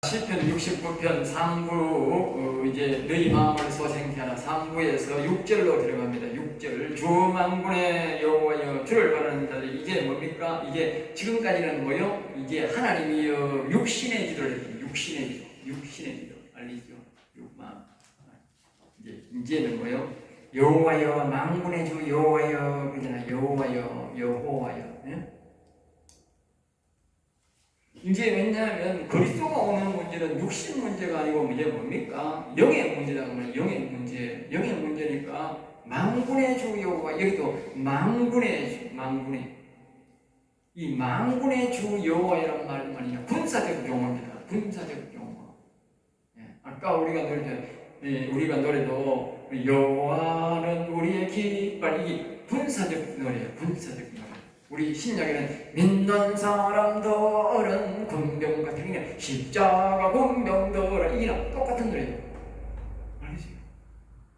시편 69편 3부 이제 너희 마음을 소생케 하라 3부에서 6절로 들어갑니다. 6절 주 만군의 여호와여 주를 바라는 자들이 이게 뭡니까? 이게 지금까지는 뭐요? 이게 하나님이여 육신의 지도를 했더니 육신의 지도 알리죠? 육마 이제는 뭐요? 여호와여 만군의 주 여호와여 그러잖아. 여호와여 예? 이제 왜냐하면 그리스도가 오는 문제는 육신 문제가 아니고 이제 뭡니까? 영의 문제다 그러면 영의 문제니까 만군의 주 여호와 여기도 만군의 주 여호와라는 말이 군사적 용어입니다. 군사적 용어. 예, 아까 우리가 노래도 여호와는 우리의 깃발 이 군사적 노래예요. 군사적 노래. 우리 신약에는 믿는 사람들은 군병 같은 게 십자가 군병들은 이랑 똑같은 노래예요. 알겠어요?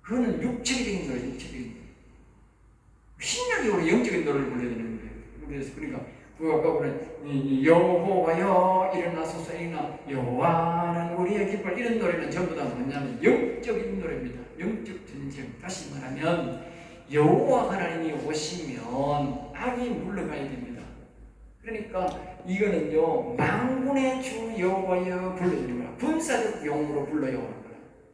그거는 육체적인 노래, 육체적인 노래. 신약이 우리 영적인 노래를 불러야 되는 거예요. 그래서 그러니까 그 아까 그런 여호와여 일어나소서 일어나 여호와는 우리의 깃발 이런 노래는 전부 다 뭐냐면 영적인 노래입니다. 영적 전쟁. 다시 말하면 여호와 하나님이 오시면 악이 물러가야 됩니다. 그러니까 이거는요 만군의 주 여호와여 불러주는 거야. 군사적 용어로 불러요.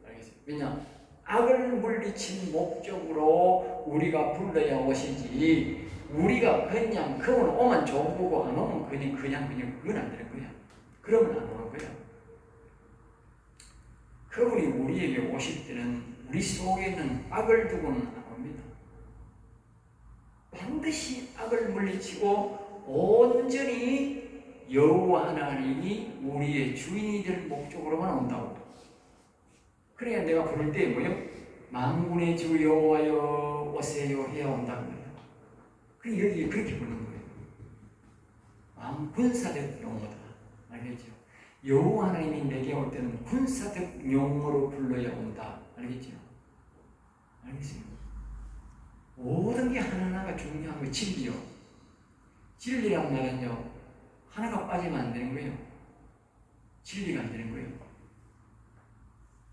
알겠어요? 왜냐? 악을 물리친 목적으로 우리가 불러야 오시지 우리가 그냥 그건 오면 좋고 안 오면 그냥 그건 안 되는 거야. 그러면 안 오는 거야. 그분이 우리에게 오실 때는 우리 속에는 악을 두고는 안 옵니다. 반드시 악을 물리치고 온전히 여호와 하나님이 우리의 주인이 될 목적으로만 온다고. 그래야 내가 부를 때 뭐요? 만군의 주 여호와여 오세요 해야 온다는 거예요. 그래 여기 그렇게 부르는 거예요. 군사적 용어다. 알겠죠? 여호와 하나님이 내게 올 때는 군사적 용어로 불러야 온다. 알겠죠? 알겠습니다. 모든 게 하나하나가 중요한 거예요. 진리요. 진리란 말은요, 하나가 빠지면 안 되는 거예요. 진리가 안 되는 거예요.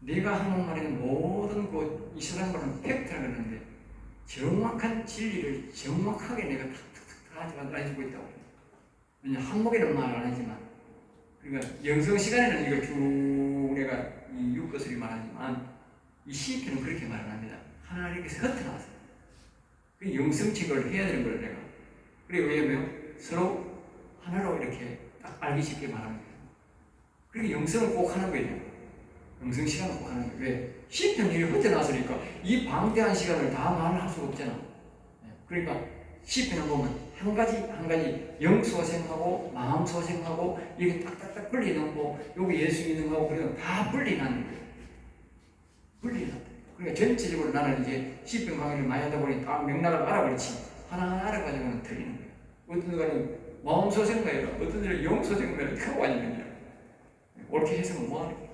내가 하는 말에는 모든 이스라엘 말은 팩트라 그러는데, 정확한 진리를 정확하게 내가 탁탁탁 가지고 있다고 해요. 왜냐하면 한목에는 말 안 하지만, 그러니까 영성 시간에는 이걸 쭉 내가 이 육것을 말하지만, 이 시편은 그렇게 말 안 합니다. 하나님께서 흩어나왔어요. 영성칙을 해야 되는 거예요, 내가. 그리고 왜냐면 서로 하나로 이렇게 딱 알기 쉽게 말하는 거예요. 그리고 영성을 꼭 하는 거예요. 영성 시간을 꼭 하는 거예요. 왜? 시편이 흩어나왔으니까 이 방대한 시간을 다 말할 수가 없잖아. 그러니까 시편을 보면 한 가지 영 소생하고 마음 소생하고 이게 딱딱딱 분리놓고 여기 예수 믿는 거하고 그래서 다 분리나는 거예요. 분리나. 그러니까 전체적으로 나는 이제 시편 강의를 많이 하다 보니 다 맥락을 알아버리지 하나하나 알아가지고는 틀리는 거예요. 어떤 데는 마음 소생가예요. 어떤 데는 영 소생가예요. 그거 완전히요. 옳게 해석은 뭐하는 거예요.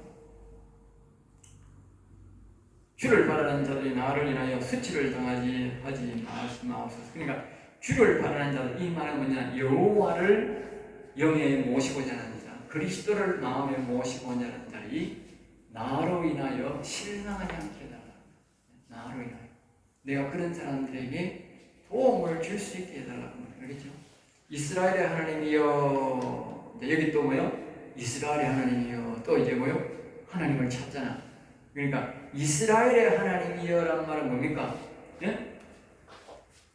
주를 바라는 자들이 나를 인하여 수치를 당하지 하지 마옵소서. 그러니까 주를 바라는 자들 이 말은 뭐냐? 여호와를 영에 모시고자 하는 자, 그리스도를 마음에 모시고자 하는 자들이 나로 인하여 실망하지 않게 해달라. 나로 인하여 내가 그런 사람들에게 도움을 줄 수 있게 해달라고. 알겠죠? 이스라엘의 하나님이여. 여기 또 뭐요? 이스라엘의 하나님이여. 또 이제 뭐요? 하나님을 찾잖아. 그러니까 이스라엘의 하나님이여라는 말은 뭡니까? 예?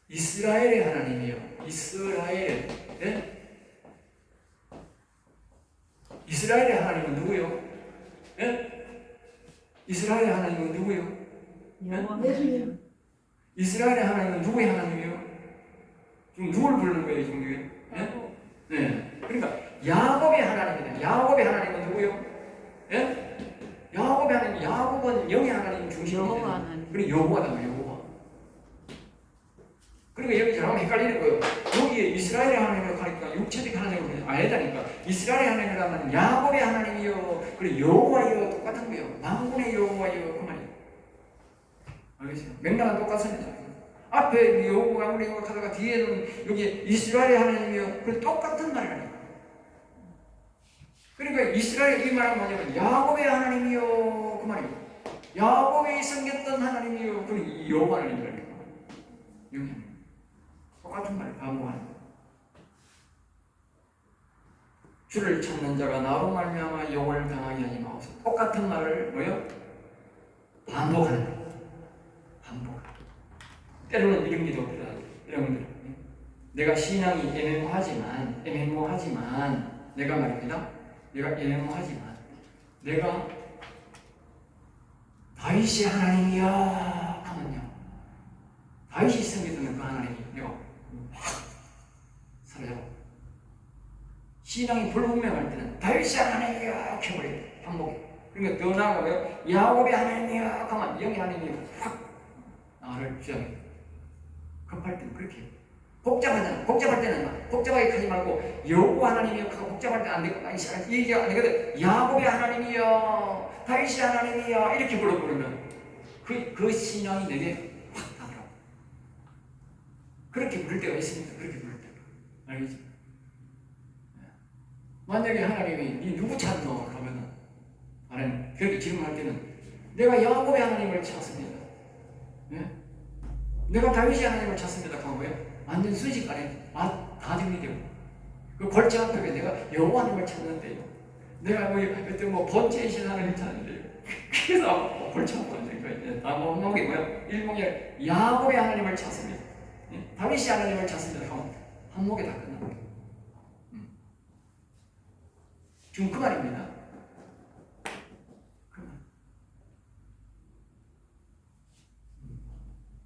이스라엘의 하나님이여. 이스라엘. 예? 이스라엘의 하나님은 누구요? 예? 이스라엘의 하나님은 누구요? 예수님. 이스라엘의 하나님은 누구의 하나님이요? 지금 누굴 부르는 거예요, 지금? 예? 네. 그러니까 야곱의 하나님이다. 야곱의 하나님은 누구요? 예? 야곱의 하나님, 야곱은 영의 하나님 중심이다. 그리고 여호와다, 여호와. 그러니까 여기 잘하면 헷갈리는 거예요. 여기에 이스라엘의 하나님을 가니까 육체적 하나님을 아니다니까. 이스라엘의 하나님이라면 야곱의 하나님이요. 그리고 여호와요 똑같은 거예요. 만군의 여호와요 그 말이에요. 알겠어요? 맥락은 똑같습니다. 앞에 여호와 만군의 여호와 하다가 뒤에는 여기 이스라엘의 하나님이요. 그 똑같은 말이라니까. 그러니까 이스라엘 이 말은 뭐냐면 야곱의 하나님이요 그 말이에요. 야곱이 섬겼던 하나님이요 그 여호와 하나님이라니까. 똑같은 말을 반복하는 거예요. 주를 찾는 자가 나로 말미암아 영을 당하게 하지 마옵소서. 똑같은 말을 뭐요? 반복하는 거예요. 반복. 때로는 이런 기도 필요하다. 이런 것들. 내가 신앙이 애매모하지만 내가 말입니다. 내가 애매모하지만 내가 다윗의 하나님이야 하면요. 다윗이 섬기던 그 하나님이 내가 확 사라져. 신앙이 불분명할 때는 다윗의 하나님이야 켜버려요. 반복해. 그러니까 더 나아가면 야곱의 하나님이야 하면 영의 하나님이 확 나를 주장해. 급할 때는 그렇게 해요. 복잡하잖아. 복잡할 때는 복잡하게 하지 말고 여호와 하나님이여 하고 복잡할 때 안 되고 이 얘기가 안 되거든. 야곱의 하나님이여 다윗의 하나님이여 이렇게 부르면 그 신앙이 내게 확 나더라고. 그렇게 부를 때가 있습니다. 그렇게 부를 때가. 알겠지? 만약에 하나님이 니 누구 찾노? 그러면은 나는 그렇게 질문할 때는 내가 야곱의 하나님을 찾습니다. 네? 내가 다윗의 하나님을 찾습니다. 그런 거예요. 완전 순식간에 다 정리되고 그 골치 아프게 내가 여호와 하나님을 찾는데요. 내가 뭐 번제이신 하나님을 찾는데요. 그래서 골치 아프는 거예요. 다목이 뭐야? 일목에 야곱의 하나님을 찾습니다. 다윗의 하나님을 찾습니다. 하면 한 목에 다 끝나. 지금 그 말입니다. 그 말.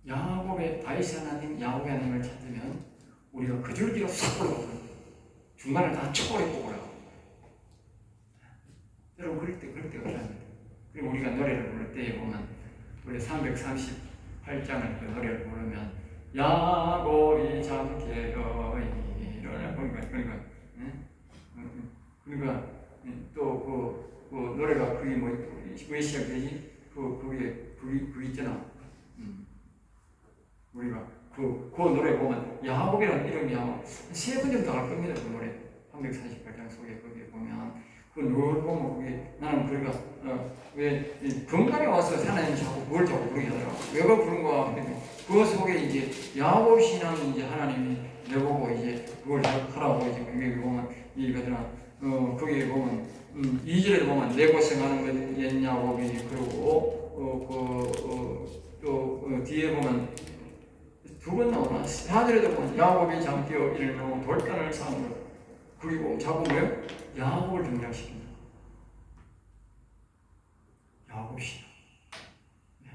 야곱의 다윗의 하나님, 야곱의 하나님을 찾으면 우리가 그 줄기로 싹 올라가거든요. 중간을 다 쳐버리고 올라가고. 여러분 그럴 때가 필요합니다. 그리고 우리가 노래를 부를 때 보면 우리 338장을 그 노래를 부르면 야곱이 잠깨어 그러니까 또 그 노래가 그게 왜 시작되지? 그게 있잖아. 우리가 그 노래 보면 야곱이라는 이름이 아마 3번 정도 할 겁니다. 그 노래 348장 속에 거기에 보면 그 노래 보면 그게 나는 그러니까 왜 건강에 와서 하나님 자꾸 뭘 자꾸 부르게 하더라고. 왜 그걸 부른가? 그 속에 이제 야곱 신앙이 이제 하나님이 내보고 이제 그걸 하라고 이제 그게 보면 이거더라. 거기에 보면 2절에 보면 내 고생하는 건 옛 야곱이 그러고 또 뒤에 보면 2번 나오나? 4절에도 보면 야곱이 잠기어 일명 돌단을 쌓은 것. 그리고 자꾸 뭐예요? 야곱을 등장시킨다. 야곱 신앙. 네.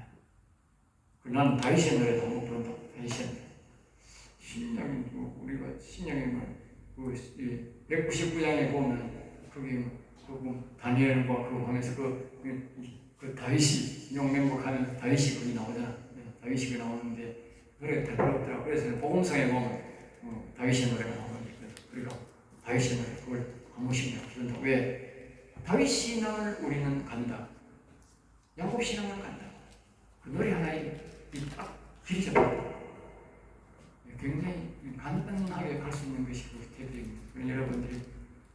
나는 다윗의 노래도 한번 부른다. 다윗의 노래. 신약이 우리가 신약에 그 199장에 보면 거기 다니엘과 그 하면서 그 다윗이 용맹복하면서 다윗이 거기 나오잖아. 다윗이 거기 나오는데 노래가 다 부럽더라고. 그래서 복음성에 보면 다윗의 노래가 나오거든요. 그러니까 다윗의 노래 그걸 한 번씩 부른다. 왜? 다윗 신앙을 우리는 간다. 야곱 신앙을 간다. 그 노래 하나에 딱 길이 잡힌다. 굉장히 간단하게 갈 수 있는 것이 그 스텝입니다. 여러분들이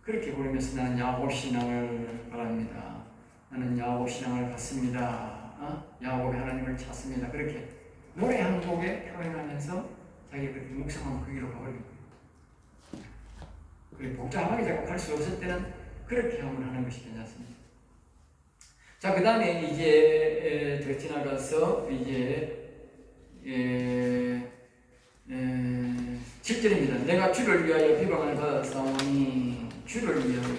그렇게 부르면서 나는 야곱 신앙을 바랍니다. 나는 야곱 신앙을 갖습니다. 야곱의 하나님을 찾습니다. 그렇게 노래 한 곡에 표현하면서 자기가 그렇게 묵상하면 그 길로 가버립니다. 그리고 복잡하게 자꾸 갈 수 없을 때는 그렇게 한번 하는 것이 괜찮습니다. 자, 그 다음에 이제 더 지나가서 이제 7절입니다. 내가 주를 위하여 비방을 받았사오니 주를 위하여.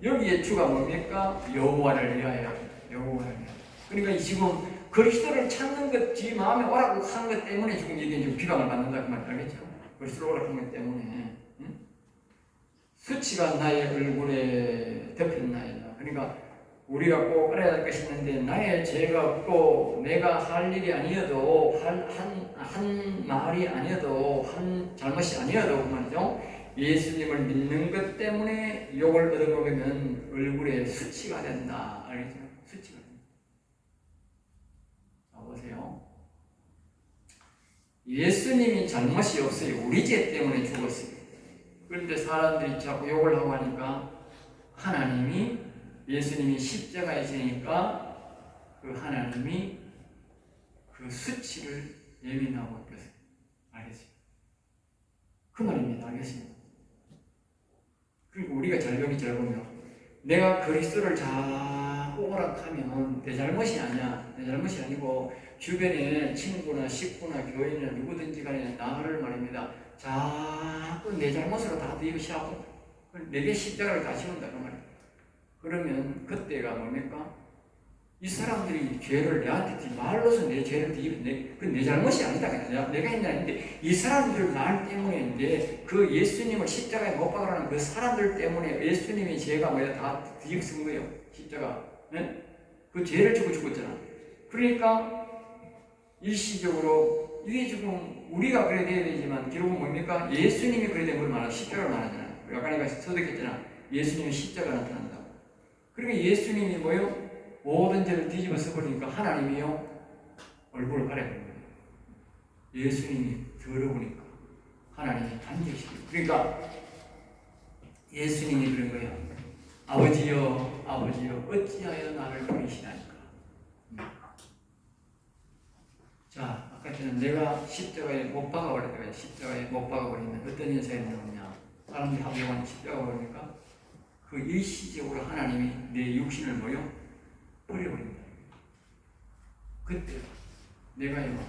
여기에 주가 뭡니까? 여호와를 위하여. 여호와를 위하여. 그러니까 지금 그리스도를 찾는 것, 지 마음에 오라고 하는 것 때문에 지금 이게 지금 비방을 받는다 그 말 알겠죠? 그리스도를 오라고 하는 것 때문에. 수치가 나의 얼굴에 덮였나이다. 그러니까 우리가 꼭 알아야 할 것이 있는데 나의 죄가 없고 내가 할 일이 아니어도 한 말이 아니어도 한 잘못이 아니어도 그 말이죠. 예수님을 믿는 것 때문에 욕을 얻어먹으면 얼굴에 수치가 된다. 알겠죠? 수치가 된다. 자, 보세요. 예수님이 잘못이 없어요. 우리 죄 때문에 죽었어요. 그런데 사람들이 자꾸 욕을 하고 하니까 하나님이 예수님이 십자가에 지니까 그 하나님이 그 수치를 예민하고 있어요. 알겠어요? 그 말입니다. 알겠습니다? 그리고 우리가 여기 잘 보면 내가 그리스도를 자꾸 오락하면 내 잘못이 아니야. 내 잘못이 아니고 주변에 친구나 식구나 교인이나 누구든지 간에 나를 말입니다. 자꾸 내 잘못으로 다 뒤집으시라고 내게 십자가를 다 씌운다 그 말이에요. 그러면 그때가 뭡니까? 이 사람들이 죄를 내한테 말로서 내 죄를 뒤집어 그건 내 잘못이 아니다. 내가 했는 아닌데 이 사람들 말 때문에 그 예수님을 십자가에 못 박으라는 그 사람들 때문에 예수님의 죄가 뭐야 다 뒤집어 쓴 거예요. 십자가. 네? 그 죄를 주고 죽었잖아. 그러니까 일시적으로 이게 지금 우리가 그래야 되지만 결국은 뭡니까? 예수님이 그래야 되는 걸 말하잖아. 십자가를 말하잖아. 아까 내가 서득했잖아. 예수님이 십자가 나타난다고. 그러니까 예수님이 뭐요? 모든 죄를 뒤집어 써버리니까 하나님이요 얼굴을 가려버린 거예요. 예수님이 더러우니까 하나님이 단죄시키고 그러니까 예수님이 그런 거예요. 아버지여 아버지여 어찌하여 나를 버리시나이까. 자 아까 전에 내가 십자가에 못 박아버렸다. 십자가에 못 박아버리면 어떤 현상이 나오냐. 사람들이 합의하는 십자가 버리니까 그 일시적으로 하나님이 내 육신을 뭐요? 버려버립니다. 그때 내가요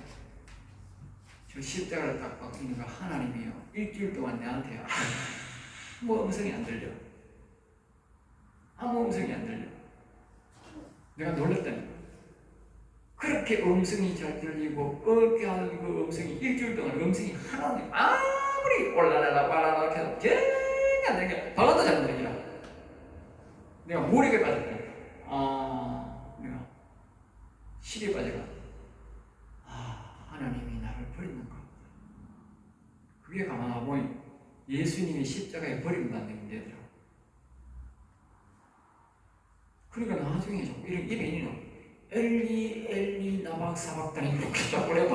저 십자가를 딱 박히니까 하나님이요 일주일 동안 내한테 아무 음성이 안 들려. 아무 음성이 안 들려. 내가 놀랐다니까. 그렇게 음성이 잘 들리고 그렇게 하는 그 음성이 일주일 동안 음성이 하나도 아무리 올라라라 빨라라 해도 전혀 안 들려. 방언도 잘 안 들리라. 내가 모르게 빠졌다. 내가 실에 빠져가. 하나님이 나를 버리는가. 그게 가만하고 예수님이 십자가에 버림받는 게 되더라. 그러니까 나중에 자꾸 이런 입에 있는 엘리 엘리 나박 사박다니 이렇게 자꾸 내가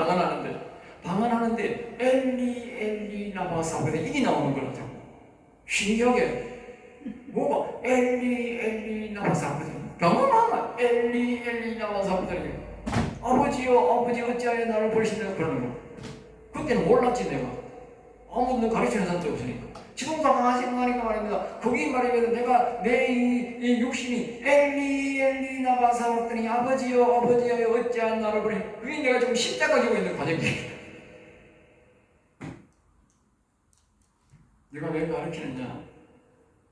방언하는데 엘리 엘리 나박 사박다니 이게 나오는 거라 자꾸. 신기하게 뭐가 엘리 엘리 나박 사박다니 방언하면 엘리 엘리 나박 사박다니 아버지요 아버지 어찌하여 나를 버리시나 그러는 거. 그때는 몰랐지 내가. 아무도 가르치는 사람도 없으니까. 지금 강하신 거니까 말입니다. 거기 말이면 내가 내 이 육신이 엘리 엘리 나바 사왔더니 아버지여 아버지여 어찌하여 나를 버리. 그게 내가 지금 십자가 지고 있는 과정이에요. 내가 왜 가르치느냐.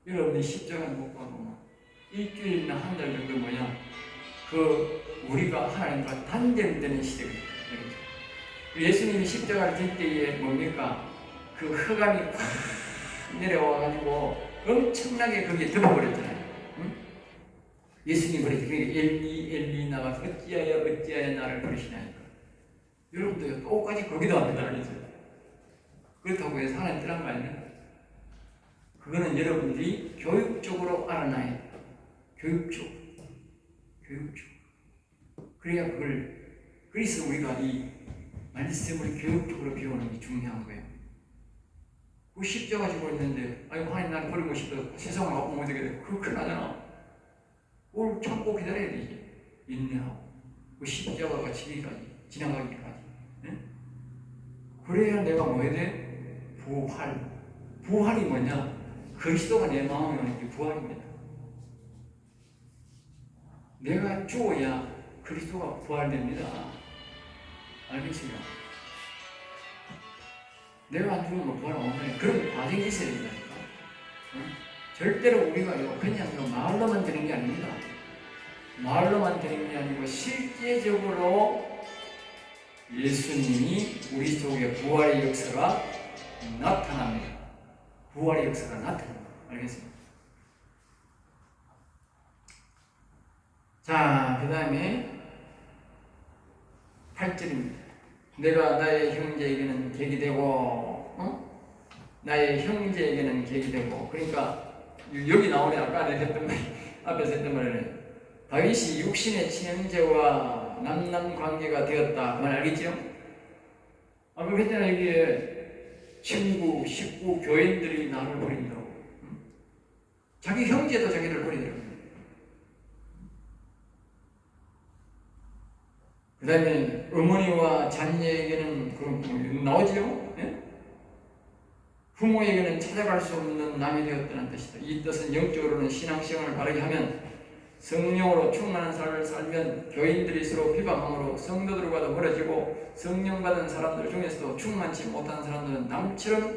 여러분이 십자가를 못 가고 일주일이나 한 달 정도 뭐냐 그 우리가 하나님과 단절되는 시대가 있다. 예수님이 십자가를 질 때에 뭡니까? 그 흑암이 팍 내려와가지고 엄청나게 거기에 덮어버렸잖아요. 응? 예수님 버리지. 그러니까 엘리 엘리 나가서 어찌하여 나를 버리시나니까. 여러분도 똑같이 거기도 합니다. 알겠어요? 그렇다고 해서 하나님 뜻한 거 아니에요? 그거는 여러분들이 교육적으로 알아놔야 돼요. 교육적. 그래야 그래서 우리가 이 말씀을 교육적으로 배우는 게 중요한 거예요. 그 십자가 지고 있는데, 아이고, 하나님 나를 버리고 싶어. 세상을 갖고 못 되게 돼. 그거 큰일 나잖아. 그걸 참고 기다려야 되지. 인내하고. 그 십자가가 지나가기까지. 네? 그래야 내가 뭐 해야 돼? 부활. 부활이 뭐냐? 그리스도가 내 마음에 오는 게 부활입니다. 내가 죽어야 그리스도가 부활됩니다. 알겠어요? 내가 안 죽으면 부활 안 오면 그런 과정이 있어야 된다니까. 응? 절대로 우리가요, 그냥 말로만 되는 게 아닙니다. 말로만 되는 게 아니고 실제적으로 예수님이 우리 속에 부활의 역사가 나타납니다. 부활의 역사가 나타납니다. 알겠습니다? 자, 그 다음에 8절입니다. 내가 나의 형제에게는 객이 되고, 나의 형제에게는 객이 되고. 그러니까 여기 나오네. 아까 내가 했던 말, 앞에서 했던 말은 다윗이 육신의 친형제와 남남 관계가 되었다. 그 말 알겠죠? 아까 했잖아. 여기에 친구, 식구, 교인들이 나를 버린다고. 자기 형제도 자기를 버리더라고요. 그 다음에 어머니와 자녀에게는 그런 나오지요? 예? 부모에게는 찾아갈 수 없는 남이 되었다는 뜻이다. 이 뜻은 영적으로는 신앙시험을 바르게 하면 성령으로 충만한 삶을 살면 교인들이 서로 비방함으로 성도들과도 멀어지고 성령 받은 사람들 중에서도 충만치 못한 사람들은 남처럼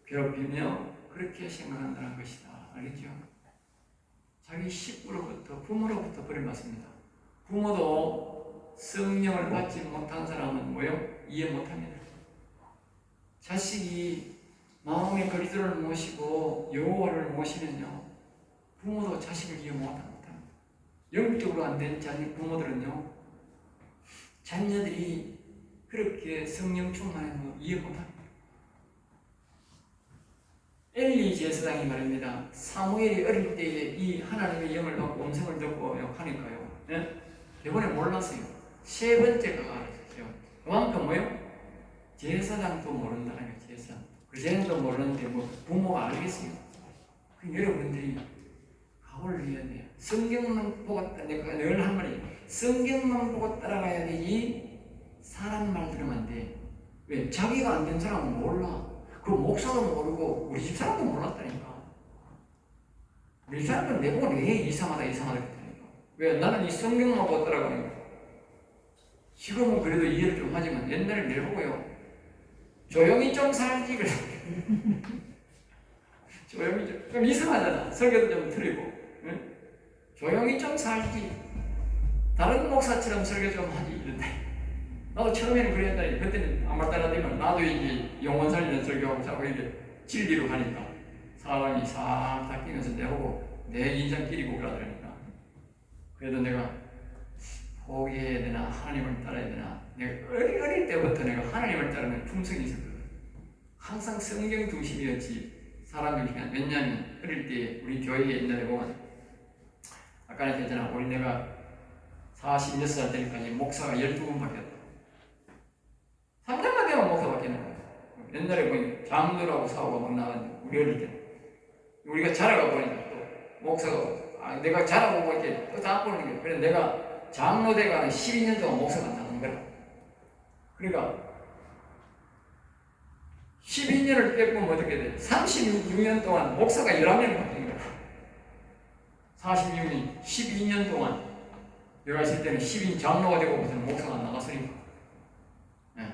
괴롭히며 그렇게 생각한다는 것이다. 알겠죠? 자기 식구로부터 부모로부터 버림받습니다. 부모도 성령을 받지 못한 사람은 뭐요? 이해 못합니다. 자식이 마음의 그리스도를 모시고 여호와를 모시면요, 부모도 자식을 이해 못합니다. 영적으로 안 된 부모들은요, 자녀들이 그렇게 성령 충만해서 이해 못합니다. 엘리 제사장이 말입니다. 사무엘이 어릴 때에 이 하나님의 영을 받고 음성을 듣고 하니까요, 예? 이번에 몰랐어요. 세 번째가 알았어요. 그만큼 뭐요? 제사장도 모른다는 거예요. 제사장. 그제는도 모르는데 뭐 부모가 알겠어요. 그 여러분들이 각오를 해야 돼요. 성경만 보고 내가 늘 한 말이에요. 성경만 보고 따라가야 되지 사람 말 들으면 안 돼. 왜? 자기가 안 된 사람은 몰라. 그 목사도 모르고 우리 집 사람도 몰랐다니까. 우리 집 사람들은 내보고 왜 이상하다 그랬다니까. 왜? 나는 이 성경만 보고 따라가는 거야. 지금은 그래도 이해를 좀 하지만 옛날에 내보고요, 조용히 좀 살지 그래. 조용히 좀 이상하잖아. 설교도 좀 틀리고, 응? 조용히 좀 살지. 다른 목사처럼 설교 좀 하지 이런다. 나도 처음에는 그랬다니. 그때는 아무 말 따라대면 나도 이제 영혼 살리는 설교하고 자꾸 이렇게 진리로 가니까 사람이 싹 닦이면서 내보고 내 인상 끼리고 그러더라니까. 그래도 내가 포기해야 되나 하나님을 따라야 되나. 내가 어릴 때부터 내가 하나님을 따르는 품성이 있었거든. 항상 성경 중심이었지 사람 중심이 아니야. 왜냐하면 어릴 때 우리 교회에 옛날에 보면 아까 얘기했잖아. 우리 내가 46살 때까지 목사가 12분 바뀌었다. 3년만 되면 목사 바뀌는 거야. 옛날에 보니 장로라고 사고가 막 나왔는데 우리 어릴 때 우리가 자라가 보니까 또 목사가 내가 자라고 보니까 또 다 보는 거야. 그래서 내가 장로대가 한 12년 동안 목사가 나는 거야. 그러니까 12년을 빼보면 어떻게 돼? 36년 동안 목사가 11명이 바뀐 거야. 46년, 12년 동안 내가 있을 때는 12년 장로가 되고 무슨 목사가 나갔으니까. 네.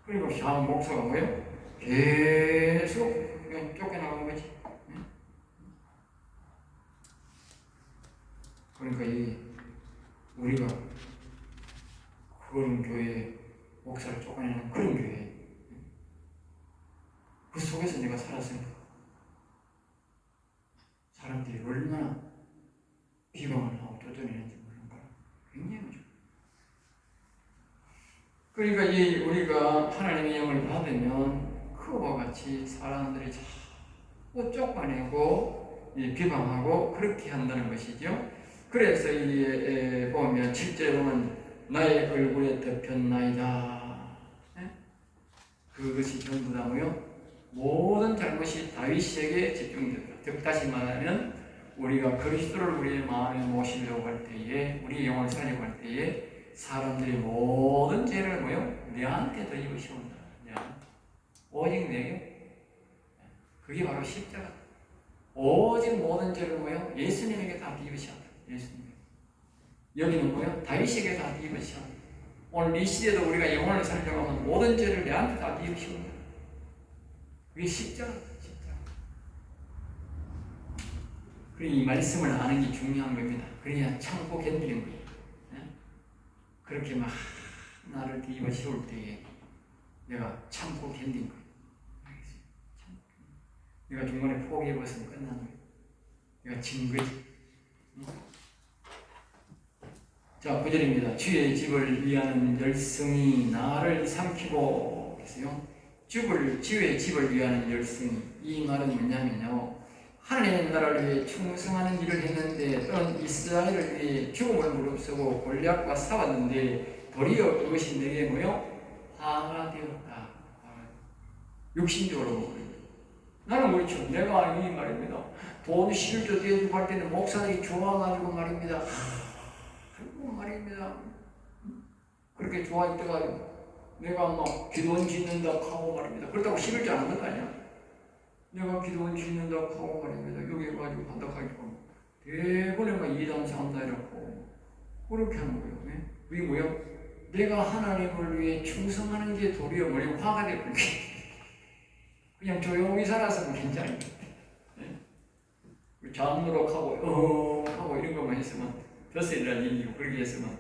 그리고 샤운 목사가 뭐예요? 계속 그냥 쫓겨나간 거지. 네? 그러니까 우리가 그런 교회 목사를 쫓아내는 그런 교회, 그 속에서 내가 살았으니까 사람들이 얼마나 비방을 하고 쫓아내는지 모르는 거야. 굉장히 좋아. 그러니까 우리가 하나님의 영을 받으면 그와 같이 사람들이 자꾸 쫓아내고 비방하고 그렇게 한다는 것이죠. 그래서 보면 7절에 보면 나의 얼굴에 덮였나이다. 네? 그것이 전부 다 뭐요? 모든 잘못이 다윗에게 집중되더라. 다시 말하면 우리가 그리스도를 우리의 마음에 모시려고 할 때에, 우리의 영혼을 살려고 할 때에 사람들이 모든 죄를 뭐요? 내한테 더 입으시온다. 오직 내게. 그게 바로 십자가. 오직 모든 죄를 뭐요? 예수님에게 다 입으셨다. 예수님. 여기는 뭐요? 다윗에게 다 입으셔. 오늘 이 시대도 우리가 영혼을 살려고 하면 모든 죄를 내한테 다 입으시온다. 그게 십자가. 그리고 이 말씀을 아는 게 중요한 겁니다. 그래야 참고 견디는 거예요. 그렇게 막 나를 뒤집어 씌울 때에 내가 참고 견딘 거예요. 내가 중간에 포기해버렸으면 끝나는 거예요. 내가 진 거지. 자, 9절입니다. 주의 집을 위하는 열성이 나를 삼키고 계세요. 주의 집을 위하는 열성이, 이 말은 뭐냐면요, 하나님의 나라를 위해 충성하는 일을 했는데 또는 이스라엘을 위해 죽음을 무릅쓰고 골리앗과 싸웠는데 도리어 그것이 내게 뭐요? 화가 되었다. 육신적으로 나는 그렇죠. 내가 이 말입니다. 돈 실도 대주고 할 때는 목사들이 좋아가지고 말입니다. 그리고 말입니다. 그렇게 좋아했대가지고 내가 막 기도원 짓는다 하고 말입니다. 그렇다고 11조 안 하는 거 아니야? 내가 기도원 짓는다 하고 말입니다. 여기 가지고 한다 하니까 대번에 막 2단 3단 이라고 그렇게 하는 거예요. 네? 그게 뭐야? 내가 하나님을 위해 충성하는 게 도리어 뭐냐? 화가 되고 그냥 조용히 살아서는 괜찮아요. 네? 잠노력하고 하고 이런 것만 했으면 더세이라는 얘기고 그렇게 했으면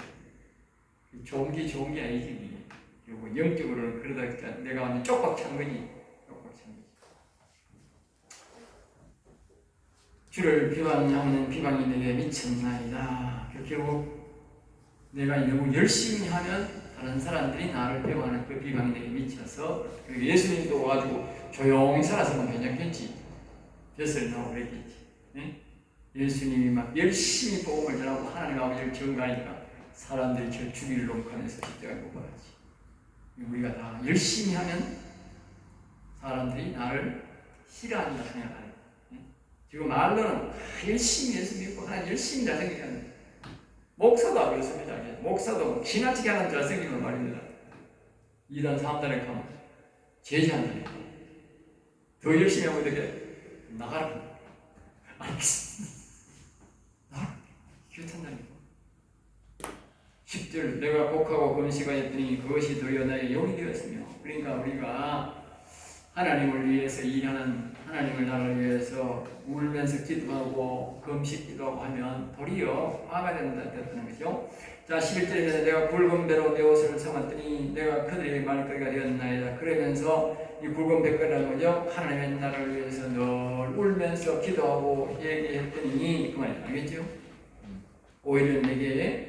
좋은 게 아니지. 그리고 영적으로는 그러다 내가 완전 쪽박 찬 거지. 쪽박 찬 거지. 주를 비방하는 비방이 내게 미쳤나이다. 결국 내가 너무 열심히 하면 다른 사람들이 나를 비방하는 그 비방이 내게 미쳐서 예수님도 와가지고 조용히 살았으면 괜찮겠지. 벼슬 나오고 그랬겠지. 네? 예수님이 막 열심히 복음을 전하고 하나님 아버지를 증거하니까 사람들이 저 죽일 놈칸에서 십자가에 못 박았지. 우리가 다 열심히 하면 사람들이 나를 싫어한다 생각하는 거예요. 지금 말로는 열심히 예수 믿고 하나님 열심히 잘생기게 하는 목사도 그렇습니다. 목사도 지나치게 하는 잘생기는 말입니다. 2단 3단에 가면 제지한다니 더 열심히 하고 이렇게 나가라. 알겠습니다. 나가라. 귀탄다니까. 10절 내가 곡하고 금식하였더니 그것이 도리어 나의 용이 되었으며 그러니까 우리가 하나님을 위해서 일하는 하나님을 나를 위해서 울면서 기도하고 금식 기도하고 하면 도리어 화가 된다는 거죠. 자 11절에서 내가 굵은 배로 내 옷을 삼았더니 내가 그들의 말거리가 되었나이다. 그러면서 이 굵은 배거리라는 거죠. 하나님의 나라를 위해서 늘 울면서 기도하고 얘기했더니 그 말이 알겠죠? 오히려 내게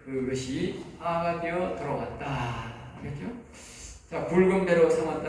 그것이 화가 되어 들어왔다. 알겠죠? 자, 굵은 배로 삼았다.